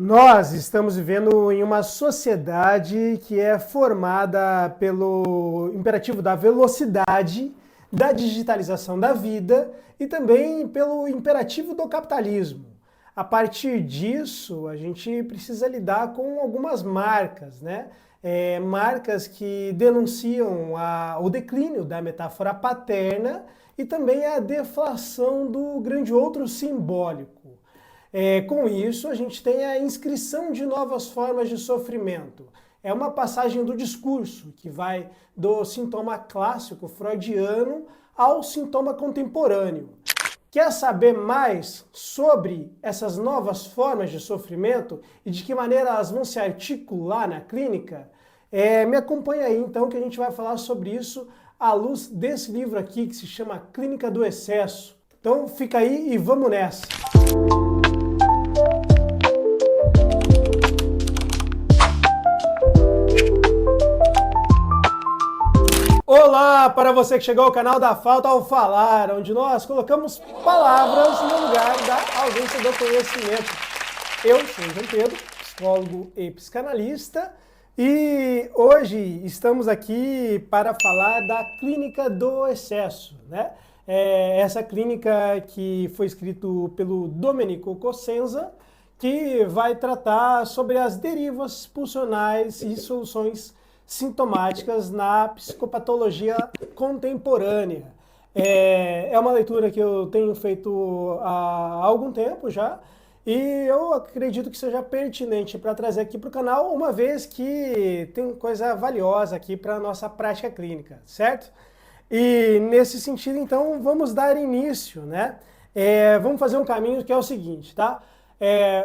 Nós estamos vivendo em uma sociedade que é formada pelo imperativo da velocidade, da digitalização da vida e também pelo imperativo do capitalismo. A partir disso, a gente precisa lidar com algumas marcas, né? Marcas que denunciam o declínio da metáfora paterna e também a deflação do grande outro simbólico. Com isso, a gente tem a inscrição de novas formas de sofrimento. É uma passagem do discurso que vai do sintoma clássico freudiano ao sintoma contemporâneo. Quer saber mais sobre essas novas formas de sofrimento e de que maneira elas vão se articular na clínica? Me acompanha aí então que a gente vai falar sobre isso à luz desse livro aqui que se chama Clínica do Excesso. Então fica aí e vamos nessa! Olá para você que chegou ao canal da Falta ao Falar, onde nós colocamos palavras no lugar da ausência do conhecimento. Eu sou o João Pedro, psicólogo e psicanalista, e hoje estamos aqui para falar da Clínica do Excesso, né? Essa clínica que foi escrito pelo Domenico Cossenza, que vai tratar sobre as derivas pulsionais e soluções sintomáticas na psicopatologia contemporânea. É uma leitura que eu tenho feito há algum tempo já, e eu acredito que seja pertinente para trazer aqui para o canal, uma vez que tem coisa valiosa aqui para a nossa prática clínica, certo? E nesse sentido, então, vamos dar início, né? Vamos fazer um caminho que é o seguinte, tá?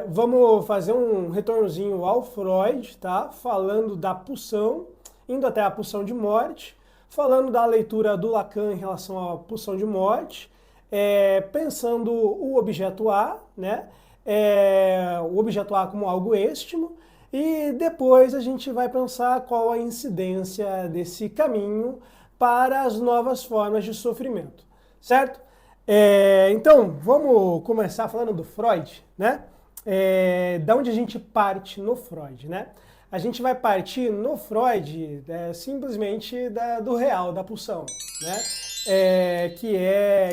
Vamos fazer um retornozinho ao Freud, tá? Falando da pulsão, indo até a pulsão de morte, falando da leitura do Lacan em relação à pulsão de morte, pensando o objeto A, né? O objeto A como algo êstimo, e depois a gente vai pensar qual a incidência desse caminho para as novas formas de sofrimento, certo? Então, vamos começar falando do Freud, né? Da onde a gente parte no Freud, né? A gente vai partir no Freud simplesmente do real da pulsão, né?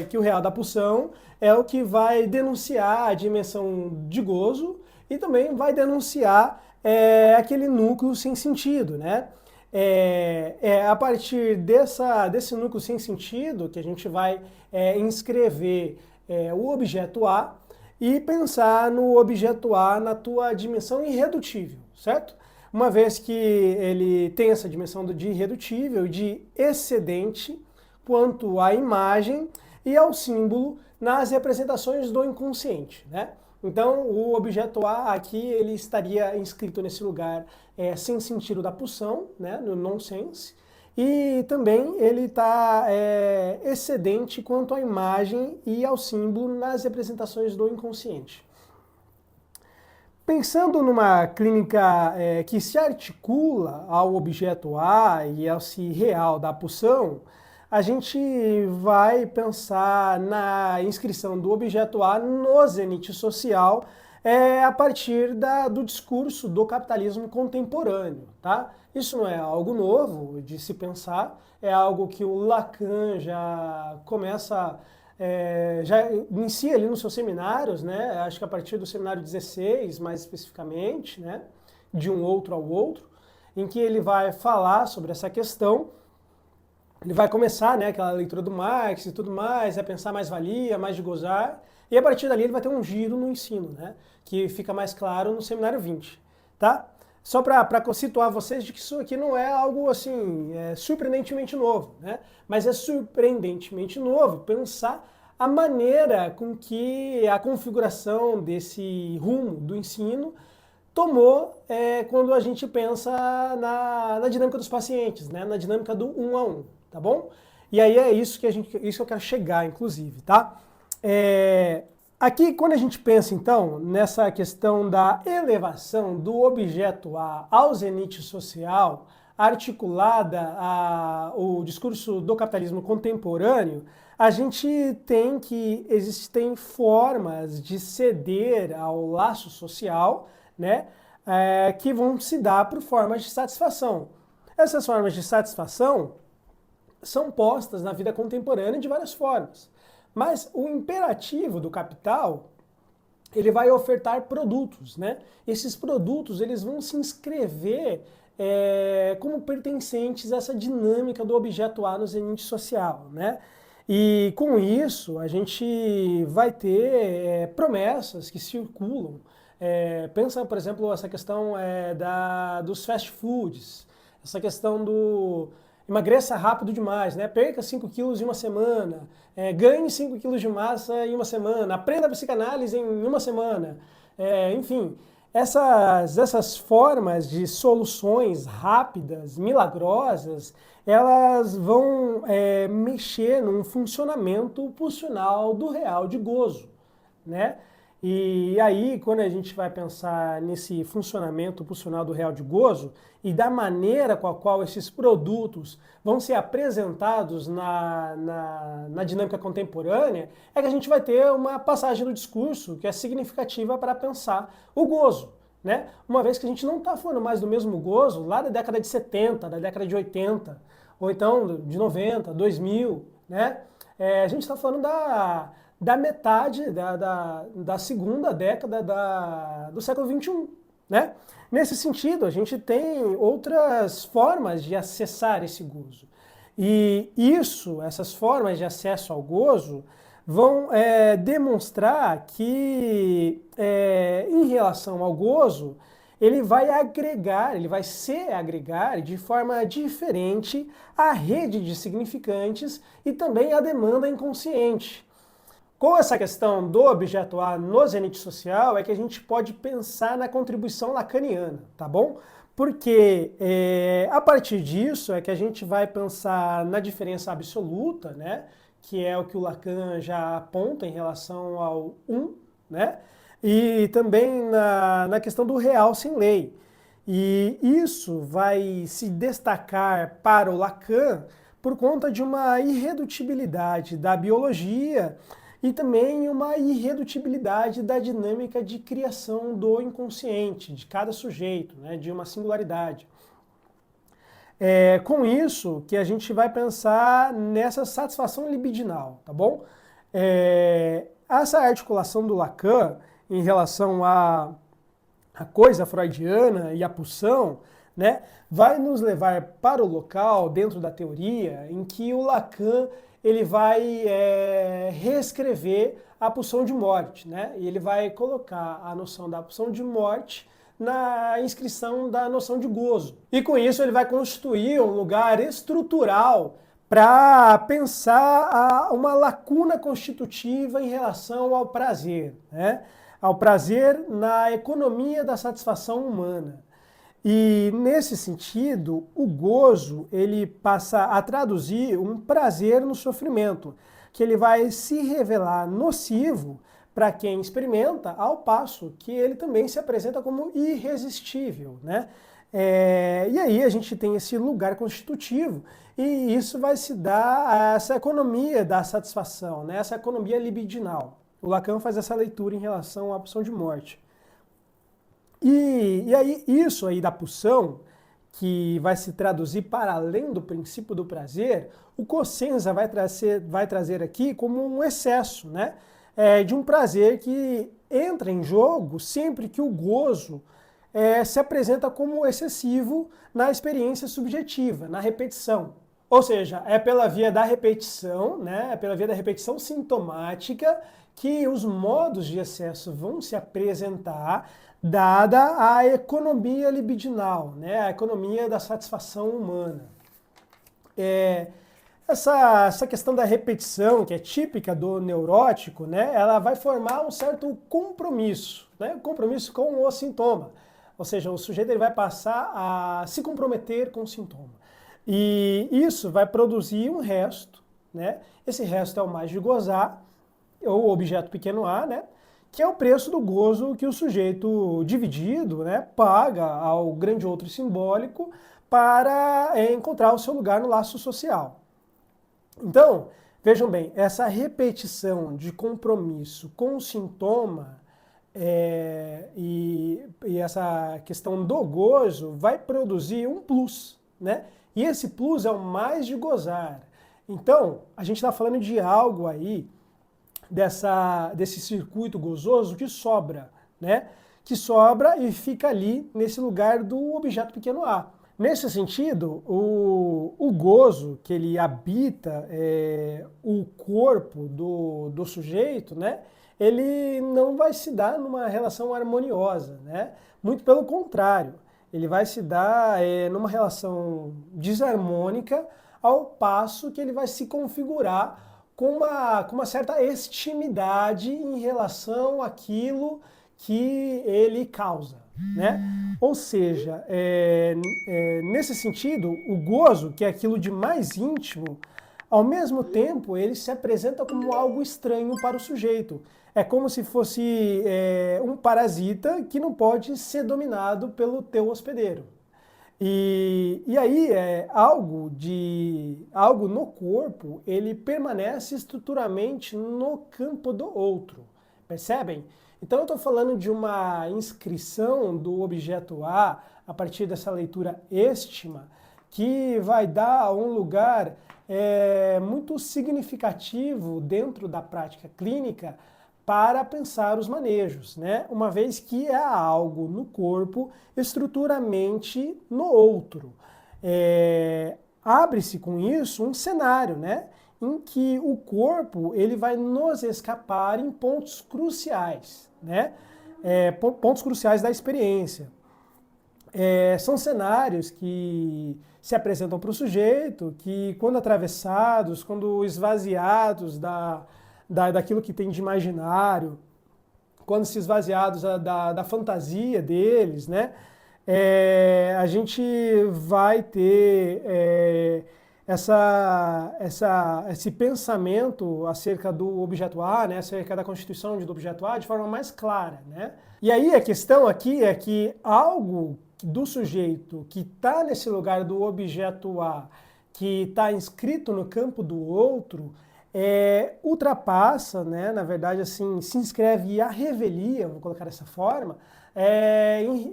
Que o real da pulsão é o que vai denunciar a dimensão de gozo e também vai denunciar aquele núcleo sem sentido, né? A partir desse núcleo sem sentido que a gente vai inscrever o objeto A e pensar no objeto A na tua dimensão irredutível, certo? Uma vez que ele tem essa dimensão de irredutível, de excedente quanto à imagem e ao símbolo nas representações do inconsciente, né? Então, o objeto A aqui, ele estaria inscrito nesse lugar sem sentido da pulsão, né, no nonsense, e também ele está excedente quanto à imagem e ao símbolo nas representações do inconsciente. Pensando numa clínica que se articula ao objeto A e ao si real da pulsão, a gente vai pensar na inscrição do objeto A no zenite social a partir do discurso do capitalismo contemporâneo, tá? Isso não é algo novo de se pensar, é algo que o Lacan já começa, já inicia ali nos seus seminários, né? Acho que a partir do seminário 16, mais especificamente, né? De um outro ao outro, em que ele vai falar sobre essa questão. Ele vai começar, né, aquela leitura do Marx e tudo mais, a pensar mais-valia, mais de gozar, e a partir dali ele vai ter um giro no ensino, né, que fica mais claro no seminário 20, tá? Só para situar vocês de que isso aqui não é algo assim surpreendentemente novo, né? Mas é surpreendentemente novo pensar a maneira com que a configuração desse rumo do ensino tomou quando a gente pensa na dinâmica dos pacientes, né? Na dinâmica do 1 a 1, tá bom? E aí é isso que eu quero chegar, inclusive, tá? Aqui, quando a gente pensa, então, nessa questão da elevação do objeto A ao zenite social, articulada ao discurso do capitalismo contemporâneo, a gente tem que existem formas de ceder ao laço social, né, que vão se dar por formas de satisfação. Essas formas de satisfação são postas na vida contemporânea de várias formas. Mas o imperativo do capital, ele vai ofertar produtos, né? Esses produtos, eles vão se inscrever como pertencentes a essa dinâmica do objeto A no zenite social, né? E com isso, a gente vai ter promessas que circulam. Pensa, por exemplo, essa questão dos fast foods, essa questão do emagreça rápido demais, né? Perca 5 quilos em uma semana, ganhe 5 quilos de massa em uma semana, aprenda a psicanálise em uma semana. Enfim, essas formas de soluções rápidas, milagrosas, elas vão mexer num funcionamento pulsional do real de gozo, né? E aí, quando a gente vai pensar nesse funcionamento pulsional do real de gozo e da maneira com a qual esses produtos vão ser apresentados na dinâmica contemporânea, é que a gente vai ter uma passagem do discurso que é significativa para pensar o gozo, né? Uma vez que a gente não está falando mais do mesmo gozo lá da década de 70, da década de 80, ou então de 90, 2000, né? A gente está falando da metade da segunda década do século XXI, né? Nesse sentido, a gente tem outras formas de acessar esse gozo. E essas formas de acesso ao gozo, vão demonstrar que, em relação ao gozo, ele vai se agregar de forma diferente à rede de significantes e também à demanda inconsciente. Com essa questão do objeto A no zenite social, é que a gente pode pensar na contribuição lacaniana, tá bom? Porque a partir disso é que a gente vai pensar na diferença absoluta, né? Que é o que o Lacan já aponta em relação ao um, né? E também na questão do real sem lei. E isso vai se destacar para o Lacan por conta de uma irredutibilidade da biologia e também uma irredutibilidade da dinâmica de criação do inconsciente, de cada sujeito, né, de uma singularidade. Com isso que a gente vai pensar nessa satisfação libidinal, tá bom? Essa articulação do Lacan em relação à coisa freudiana e à pulsão, né, vai nos levar para o local dentro da teoria em que o Lacan ele vai reescrever a pulsão de morte, né? E ele vai colocar a noção da pulsão de morte na inscrição da noção de gozo. E com isso ele vai constituir um lugar estrutural para pensar uma lacuna constitutiva em relação ao prazer, né? Ao prazer na economia da satisfação humana. E nesse sentido, o gozo ele passa a traduzir um prazer no sofrimento, que ele vai se revelar nocivo para quem experimenta, ao passo que ele também se apresenta como irresistível, né? E aí a gente tem esse lugar constitutivo e isso vai se dar a essa economia da satisfação, né? Essa economia libidinal. O Lacan faz essa leitura em relação à pulsão de morte. E aí, isso aí da pulsão, que vai se traduzir para além do princípio do prazer, o Cosenza vai trazer aqui como um excesso, né? De um prazer que entra em jogo sempre que o gozo se apresenta como excessivo na experiência subjetiva, na repetição. Ou seja, é pela via da repetição, né? É pela via da repetição sintomática que os modos de excesso vão se apresentar, dada a economia libidinal, né? A economia da satisfação humana. Essa questão da repetição, que é típica do neurótico, né? Ela vai formar um certo compromisso, né? Compromisso com o sintoma. Ou seja, o sujeito ele vai passar a se comprometer com o sintoma. E isso vai produzir um resto, né? Esse resto é o mais de gozar, ou objeto pequeno a, né? Que é o preço do gozo que o sujeito dividido, né, paga ao grande outro simbólico para encontrar o seu lugar no laço social. Então, vejam bem, essa repetição de compromisso com o sintoma e essa questão do gozo vai produzir um plus, né? E esse plus é o mais de gozar. Então, a gente está falando de algo aí, desse circuito gozoso que sobra, né? Que sobra e fica ali nesse lugar do objeto pequeno a. Nesse sentido, o gozo que ele habita o corpo do sujeito, né? Ele não vai se dar numa relação harmoniosa, né? Muito pelo contrário, ele vai se dar numa relação desarmônica, ao passo que ele vai se configurar com uma certa extimidade em relação àquilo que ele causa, né? Ou seja, nesse sentido, o gozo, que é aquilo de mais íntimo, ao mesmo tempo ele se apresenta como algo estranho para o sujeito. É como se fosse um parasita que não pode ser dominado pelo teu hospedeiro. E aí algo no corpo, ele permanece estruturalmente no campo do outro, percebem? Então eu estou falando de uma inscrição do objeto a partir dessa leitura êstima, que vai dar um lugar muito significativo dentro da prática clínica para pensar os manejos, né? Uma vez que há algo no corpo estruturalmente no outro. Abre-se com isso um cenário, né? Em que o corpo ele vai nos escapar em pontos cruciais, né? Pontos cruciais da experiência. São cenários que se apresentam para o sujeito, que quando atravessados, quando esvaziados daquilo que tem de imaginário, quando se esvaziados da fantasia deles, né? A gente vai ter esse pensamento acerca do objeto A, né? Acerca da constituição do objeto A de forma mais clara, né? E aí a questão aqui é que algo do sujeito que está nesse lugar do objeto A, que está inscrito no campo do outro, ultrapassa, né, na verdade, assim, se inscreve à revelia, vou colocar dessa forma,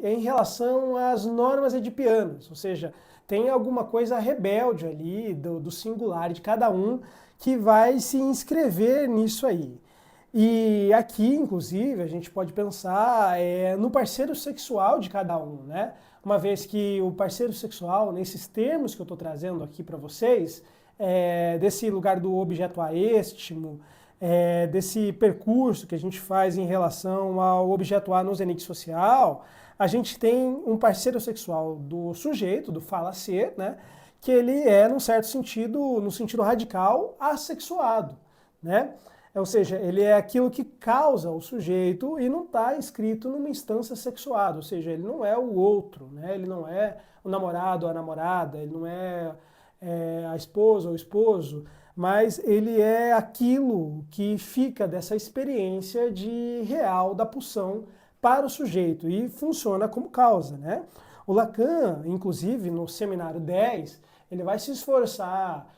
em relação às normas edipianas, ou seja, tem alguma coisa rebelde ali do singular de cada um que vai se inscrever nisso aí. E aqui, inclusive, a gente pode pensar no parceiro sexual de cada um, né? Uma vez que o parceiro sexual, nesses termos que eu estou trazendo aqui para vocês, desse lugar do objeto aêstimo, desse percurso que a gente faz em relação ao objeto A no zenite social, a gente tem um parceiro sexual do sujeito, do fala-ser, né? Que ele num certo sentido, no sentido radical, assexuado, né? Ou seja, ele é aquilo que causa o sujeito e não está inscrito numa instância sexuada, ou seja, ele não é o outro, né? Ele não é o namorado ou a namorada, ele não é a esposa ou o esposo, mas ele é aquilo que fica dessa experiência de real da pulsão para o sujeito e funciona como causa, né? O Lacan, inclusive, no seminário 10, ele vai se esforçar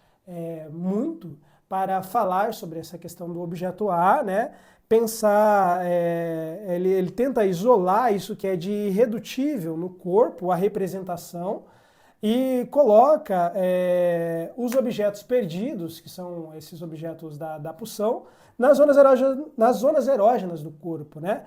muito para falar sobre essa questão do objeto A, né? Pensar, ele tenta isolar isso que é de irredutível no corpo, a representação, e coloca os objetos perdidos, que são esses objetos da pulsão, nas zonas erógenas do corpo, né?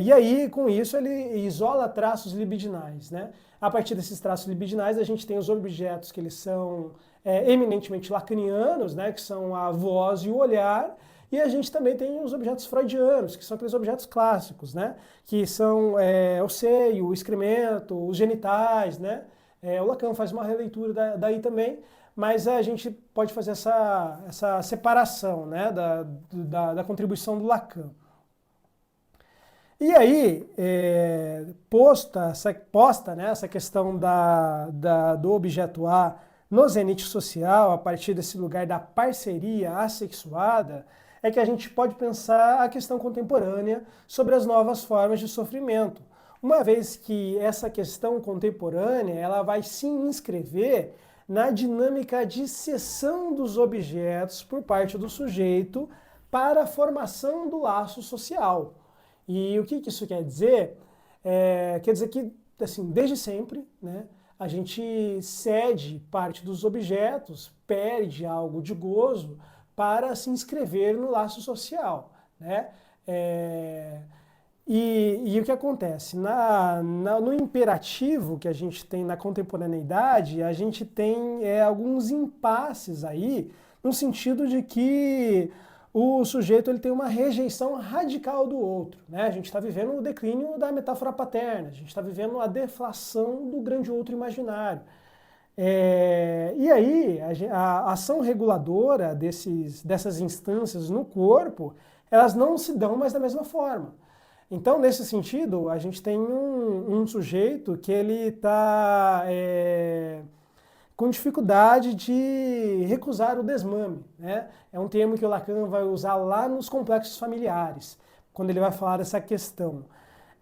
E aí, com isso, ele isola traços libidinais, né? A partir desses traços libidinais, a gente tem os objetos que eles são eminentemente lacanianos, né? Que são a voz e o olhar, e a gente também tem os objetos freudianos, que são aqueles objetos clássicos, né? Que são o seio, o excremento, os genitais, né? O Lacan faz uma releitura daí também, mas a gente pode fazer essa separação, né, da contribuição do Lacan. E aí, posta né, essa questão do objeto A no zenite social, a partir desse lugar da parceria assexuada, é que a gente pode pensar a questão contemporânea sobre as novas formas de sofrimento. Uma vez que essa questão contemporânea ela vai se inscrever na dinâmica de cessão dos objetos por parte do sujeito para a formação do laço social. E o que isso quer dizer? Quer dizer que, assim, desde sempre, né, a gente cede parte dos objetos, perde algo de gozo para se inscrever no laço social, né? E o que acontece? No imperativo que a gente tem na contemporaneidade, a gente tem alguns impasses aí, no sentido de que o sujeito ele tem uma rejeição radical do outro, né? A gente está vivendo o declínio da metáfora paterna, a gente está vivendo a deflação do grande outro imaginário. E aí, a ação reguladora dessas instâncias no corpo, elas não se dão mais da mesma forma. Então, nesse sentido, a gente tem um sujeito que ele está com dificuldade de recusar o desmame, né? É um termo que o Lacan vai usar lá nos complexos familiares, quando ele vai falar dessa questão.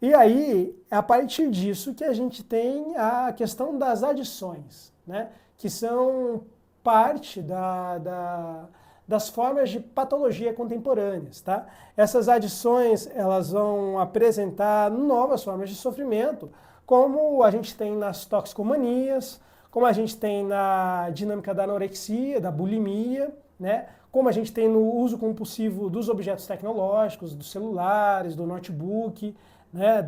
E aí, é a partir disso que a gente tem a questão das adições, né? Que são parte das formas de patologia contemporâneas, tá? Essas adições, elas vão apresentar novas formas de sofrimento, como a gente tem nas toxicomanias, como a gente tem na dinâmica da anorexia, da bulimia, né? Como a gente tem no uso compulsivo dos objetos tecnológicos, dos celulares, do notebook, né?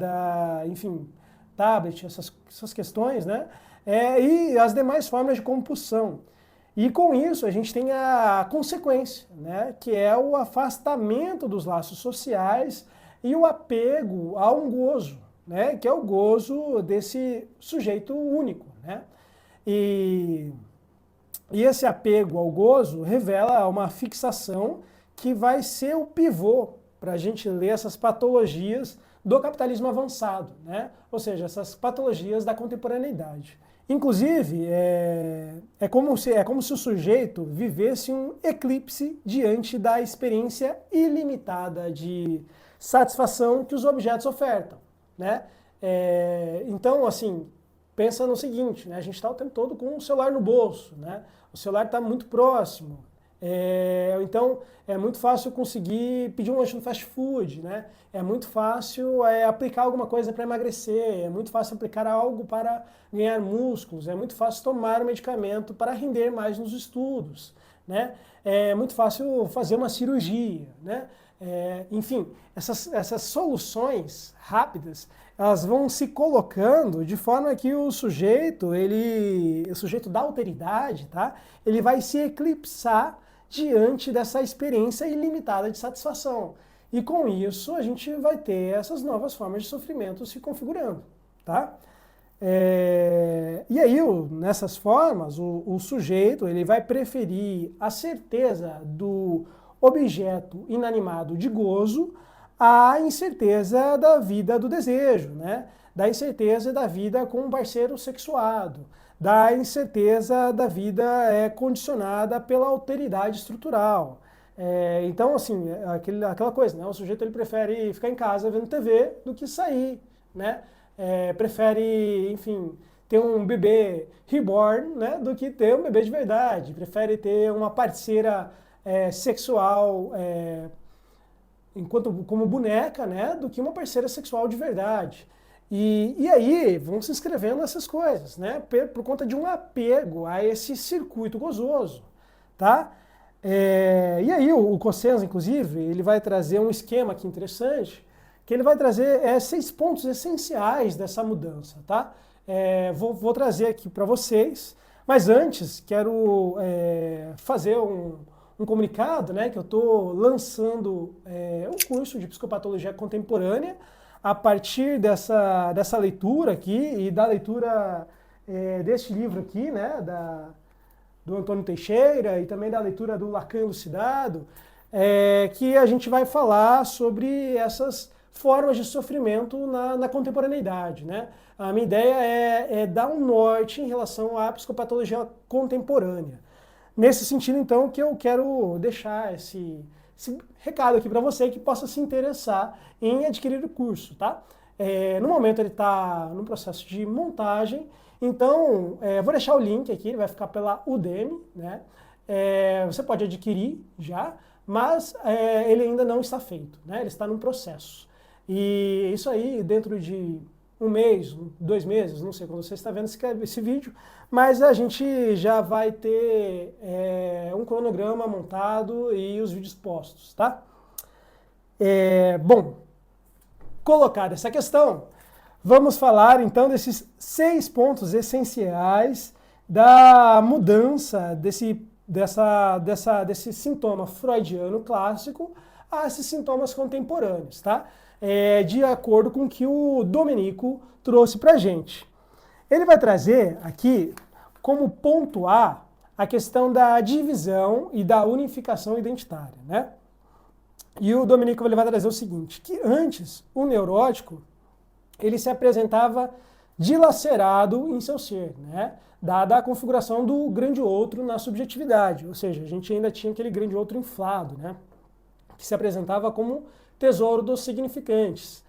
Enfim, tablet, essas questões, né? E as demais formas de compulsão. E com isso a gente tem a consequência, né, que é o afastamento dos laços sociais e o apego a um gozo, né, que é o gozo desse sujeito único, né? E esse apego ao gozo revela uma fixação que vai ser o pivô para a gente ler essas patologias do capitalismo avançado, né? Ou seja, essas patologias da contemporaneidade. Inclusive, é como se o sujeito vivesse um eclipse diante da experiência ilimitada de satisfação que os objetos ofertam, né? Então, assim, pensa no seguinte, né? A gente está o tempo todo com o celular no bolso, né? O celular está muito próximo. Então, é muito fácil conseguir pedir um lanche no fast food, né? É muito fácil aplicar alguma coisa para emagrecer, é muito fácil aplicar algo para ganhar músculos, é muito fácil tomar um medicamento para render mais nos estudos, né? É muito fácil fazer uma cirurgia, né? Enfim, essas soluções rápidas, elas vão se colocando de forma que o sujeito da alteridade, tá? Ele vai se eclipsar diante dessa experiência ilimitada de satisfação. E com isso a gente vai ter essas novas formas de sofrimento se configurando, tá? E aí, nessas formas, o sujeito ele vai preferir a certeza do objeto inanimado de gozo à incerteza da vida do desejo, né? Da incerteza da vida com um parceiro sexuado, da incerteza da vida condicionada pela alteridade estrutural. Então, assim, aquela coisa, né? O sujeito ele prefere ficar em casa vendo TV do que sair, né? Prefere, enfim, ter um bebê reborn, né? Do que ter um bebê de verdade. Prefere ter uma parceira sexual como boneca, né? Do que uma parceira sexual de verdade. E aí vão se inscrevendo essas coisas, né? Por conta de um apego a esse circuito gozoso, tá? E aí o Cosenza, inclusive, ele vai trazer um esquema aqui interessante, que ele vai trazer 6 pontos essenciais dessa mudança, tá? Vou trazer aqui para vocês, mas antes quero fazer um comunicado, né? Que eu estou lançando um curso de psicopatologia contemporânea, a partir dessa leitura aqui e da leitura deste livro aqui, né, do Antônio Teixeira e também da leitura do Lacan elucidado, que a gente vai falar sobre essas formas de sofrimento na contemporaneidade, né? A minha ideia é dar um norte em relação à psicopatologia contemporânea. Nesse sentido, então, que eu quero deixar esse recado aqui para você que possa se interessar em adquirir o curso, tá? No momento ele está no processo de montagem, então vou deixar o link aqui, ele vai ficar pela Udemy, né? Você pode adquirir já, mas ele ainda não está feito, né? Ele está no processo. E isso aí, dentro de um mês, 2 meses, não sei quando você está vendo esse vídeo, mas a gente já vai ter um cronograma montado e os vídeos postos, tá? Bom, colocada essa questão, vamos falar então desses 6 pontos essenciais da mudança desse sintoma freudiano clássico a esses sintomas contemporâneos, tá? De acordo com o que o Domenico trouxe para a gente. Ele vai trazer aqui, como ponto A, a questão da divisão e da unificação identitária, né? E o Domenico ele vai trazer o seguinte, que antes o neurótico ele se apresentava dilacerado em seu ser, né? Dada a configuração do grande outro na subjetividade, ou seja, a gente ainda tinha aquele grande outro inflado, né? Que se apresentava como tesouro dos significantes.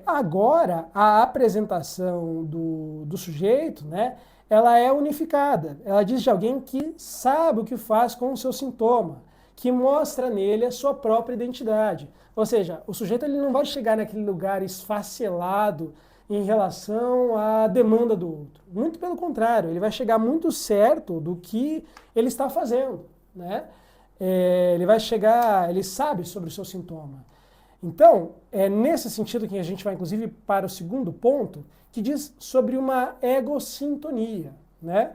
Agora, a apresentação do sujeito, né, ela é unificada. Ela diz de alguém que sabe o que faz com o seu sintoma, que mostra nele a sua própria identidade. Ou seja, o sujeito ele não vai chegar naquele lugar esfacelado em relação à demanda do outro. Muito pelo contrário, ele vai chegar muito certo do que ele está fazendo, né? Ele vai chegar, ele sabe sobre o seu sintoma. Então, é nesse sentido que a gente vai, inclusive, para o segundo ponto, que diz sobre uma egossintonia, né?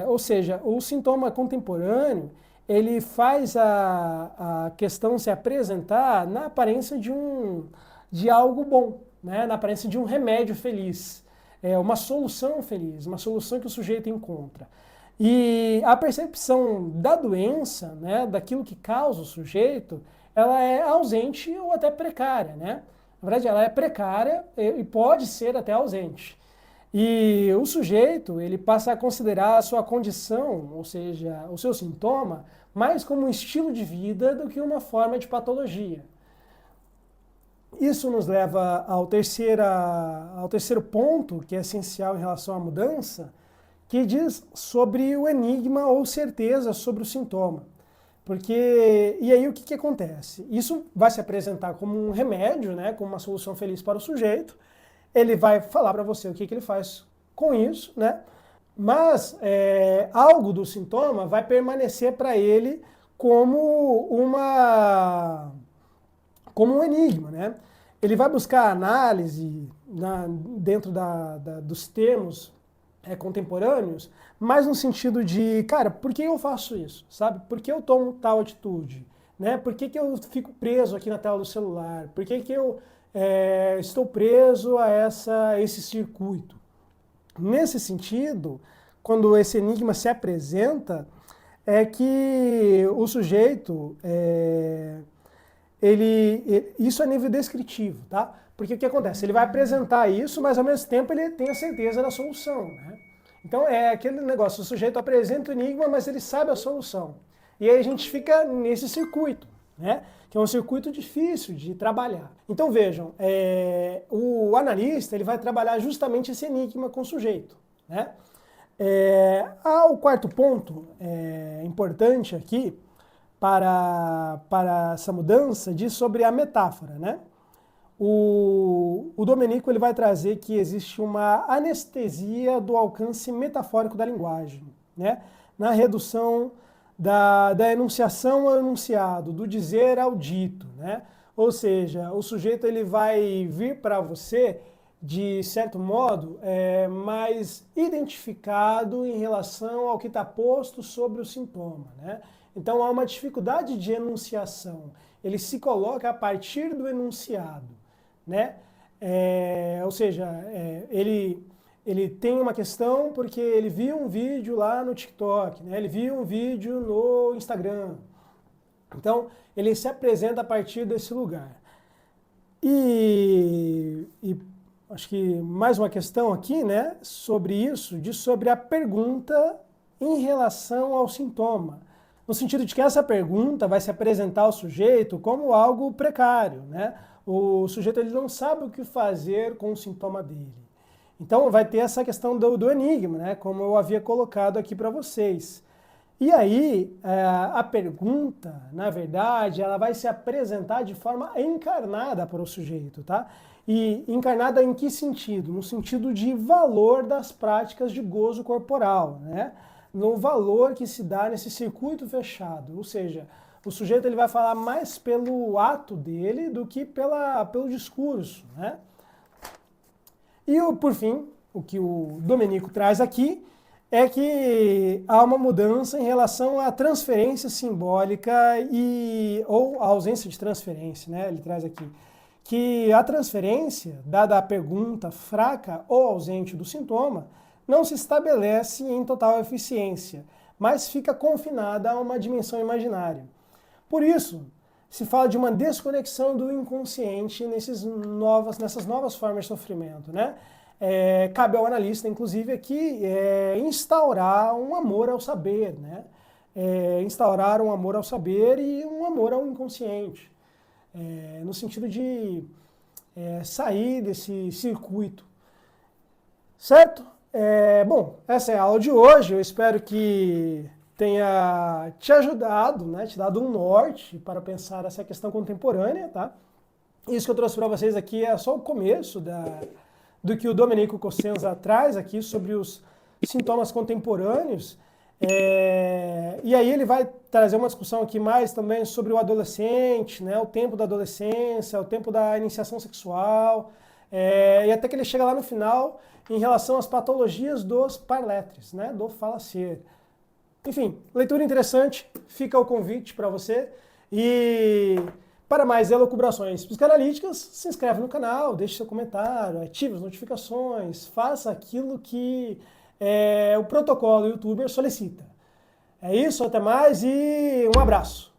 Ou seja, o sintoma contemporâneo, ele faz a questão se apresentar na aparência de algo bom, né? Na aparência de um remédio feliz, uma solução feliz, uma solução que o sujeito encontra. E a percepção da doença, né, daquilo que causa o sujeito, ela é ausente ou até precária, né? Na verdade, ela é precária e pode ser até ausente. E o sujeito, ele passa a considerar a sua condição, ou seja, o seu sintoma, mais como um estilo de vida do que uma forma de patologia. Isso nos leva ao terceiro ponto, que é essencial em relação à mudança, que diz sobre o enigma ou certeza sobre o sintoma. E aí o que acontece? Isso vai se apresentar como um remédio, né, como uma solução feliz para o sujeito. Ele vai falar para você o que ele faz com isso, né? Mas algo do sintoma vai permanecer para ele como um enigma, né? Ele vai buscar análise dentro dos termos contemporâneos, mas no sentido de, cara, por que eu faço isso? Sabe? Por que eu tomo tal atitude? Né? Por que eu fico preso aqui na tela do celular? Por que eu estou preso a esse circuito? Nesse sentido, quando esse enigma se apresenta, é que o sujeito, isso é nível descritivo, tá? Porque o que acontece? Ele vai apresentar isso, mas ao mesmo tempo ele tem a certeza da solução, né? Então é aquele negócio, o sujeito apresenta o enigma, mas ele sabe a solução. E aí a gente fica nesse circuito, né? Que é um circuito difícil de trabalhar. Então vejam, o analista ele vai trabalhar justamente esse enigma com o sujeito, né? O quarto ponto importante aqui para essa mudança diz sobre a metáfora, né? O Domenico ele vai trazer que existe uma anestesia do alcance metafórico da linguagem, né? Na redução da enunciação ao enunciado, do dizer ao dito, né? Ou seja, o sujeito ele vai vir para você, de certo modo, mais identificado em relação ao que está posto sobre o sintoma, né? Então há uma dificuldade de enunciação, ele se coloca a partir do enunciado, né? Ou seja, ele tem uma questão porque ele viu um vídeo lá no TikTok, né? Ele viu um vídeo no Instagram. Então, ele se apresenta a partir desse lugar. E acho que mais uma questão aqui, né, sobre isso, diz sobre a pergunta em relação ao sintoma. No sentido de que essa pergunta vai se apresentar ao sujeito como algo precário, né? O sujeito ele não sabe o que fazer com o sintoma dele. Então vai ter essa questão do enigma, né? Como eu havia colocado aqui para vocês. E aí a pergunta, na verdade, ela vai se apresentar de forma encarnada para o sujeito, tá? E encarnada em que sentido? No sentido de valor das práticas de gozo corporal, né? No valor que se dá nesse circuito fechado, ou seja, o sujeito ele vai falar mais pelo ato dele do que pelo discurso, né? E por fim, o que o Domenico traz aqui é que há uma mudança em relação à transferência simbólica ou a ausência de transferência, né? Ele traz aqui que a transferência, dada a pergunta fraca ou ausente do sintoma, não se estabelece em total eficiência, mas fica confinada a uma dimensão imaginária. Por isso, se fala de uma desconexão do inconsciente nessas novas formas de sofrimento, né? Cabe ao analista, inclusive, aqui instaurar um amor ao saber, né? Instaurar um amor ao saber e um amor ao inconsciente, no sentido de sair desse circuito, certo? Bom, essa é a aula de hoje, eu espero que tenha te ajudado, né, te dado um norte para pensar essa questão contemporânea, tá? Isso que eu trouxe para vocês aqui é só o começo do que o Domenico Cossenza traz aqui sobre os sintomas contemporâneos. E aí ele vai trazer uma discussão aqui mais também sobre o adolescente, né, o tempo da adolescência, o tempo da iniciação sexual, e até que ele chega lá no final em relação às patologias dos parletres, né, do falacer. Enfim, leitura interessante, fica o convite para você. E para mais elucubrações psicanalíticas, se inscreve no canal, deixe seu comentário, ative as notificações, faça aquilo que o protocolo youtuber solicita. É isso, até mais e um abraço.